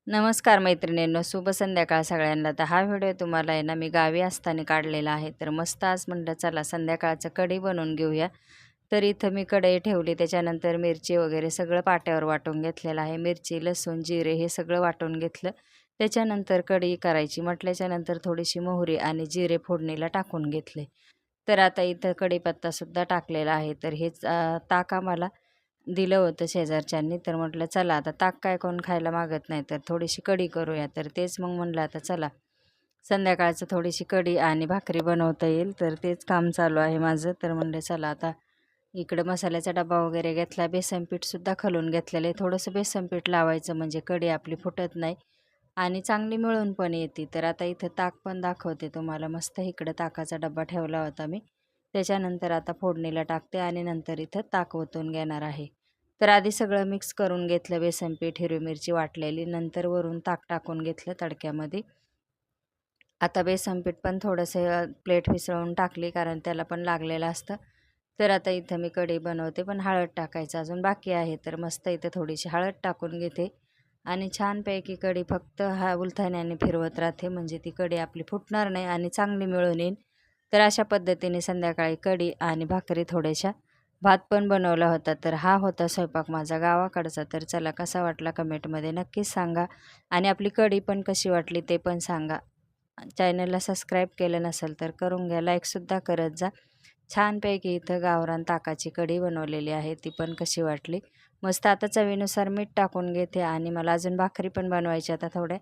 नमस्कार मैत्रिणींनो, शुभ संध्याकाळ सगळ्यांना. तर हा व्हिडिओ तुम्हाला आहे ना मी गावी असताना काढलेला आहे. तर मस्त आज म्हटलं चला संध्याकाळचं कढी बनवून घेऊया. तर इथं मी कढई ठेवली, त्याच्यानंतर मिरची वगैरे सगळं पाट्यावर वाटून घेतलेलं आहे. मिरची, लसूण, जिरे हे सगळं वाटून घेतलं. त्याच्यानंतर कढी करायची म्हटल्याच्यानंतर थोडीशी मोहरी आणि जिरे फोडणीला टाकून घेतले. तर आता इथं कढीपत्तासुद्धा टाकलेला आहे. तर हेच ताक आम्हाला दिलं होतं शेजारच्यांनी. तर म्हटलं चला आता ताक काय कोण खायला मागत नाही, तर थोडीशी कढी करूया. तर तेच मग म्हटलं आता चला संध्याकाळचं थोडीशी कढी आणि भाकरी बनवता येईल, तर तेच काम चालू आहे माझं. तर म्हणलं चला आता इकडं मसाल्याचा डबा वगैरे घेतला, बेसन पीठसुद्धा खलून घेतलेलं आहे. थोडंसं बेसन पीठ लावायचं म्हणजे कढी आपली फुटत नाही आणि चांगली मिळून पण येते. तर आता इथं ताक पण दाखवते तुम्हाला. मस्त इकडं ताकाचा डब्बा ठेवला होता मी. त्याच्यानंतर आता फोडणीला टाकते आणि नंतर इथं ताक ओतून घेणार आहे. तर आधी सगळं मिक्स करून घेतलं, बेसन पीठ, हिरवी मिरची वाटलेली, नंतर वरून ताक टाकून घेतलं तडक्यामध्ये. आता बेसन पीठ पण थोडंसं प्लेट मिसळून टाकली, कारण त्याला पण लागलेलं असतं. तर आता इथं मी कढी बनवते, पण हळद टाकायचं अजून बाकी आहे. तर मस्त इथं थोडीशी हळद टाकून घेते आणि छानपैकी कढी फक्त हा उलथाण्याने फिरवत राहते, म्हणजे ती कढी आपली फुटणार नाही आणि चांगली मिळून येईल. तर अशा पद्धतीने संध्याकाळी कढी आणि भाकरी थोड्याशा, भात पण बनवला होता. तर हा होता स्वयंपाक माझा गावाकडचा. तर चला कसा वाटला कमेंटमध्ये नक्कीच सांगा आणि आपली कढी पण कशी वाटली ते पण सांगा. चॅनलला सबस्क्राईब केलं नसेल तर करून घ्या, लाईकसुद्धा करत जा. छानपैकी इथं गावरान ताकाची कढी बनवलेली आहे, ती पण कशी वाटली. मस्त आता चवीनुसार मीठ टाकून घेते आणि मला अजून भाकरी पण बनवायची, आता थोड्या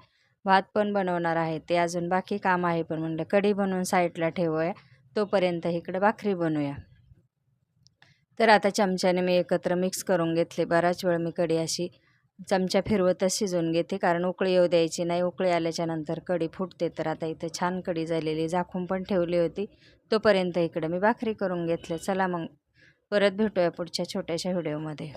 भात पण बनवणार आहे, ते अजून बाकी काम आहे. पण म्हणलं कढी बनवून साईडला ठेवूया, तोपर्यंत इकडे भाकरी बनवूया. तर आता चमच्याने मी एकत्र मिक्स करून घेतले. बराच वेळ मी कढी अशी चमचा फिरवतच शिजवून घेते, कारण उकळी येऊ द्यायची नाही. उकळी आल्याच्यानंतर कढी फुटते. तर आता इथं छान कढी झालेली, झाकून पण ठेवली होती. तोपर्यंत इकडं मी भाकरी करून घेतले. चला मग परत भेटूया पुढच्या छोट्याशा व्हिडिओमध्ये.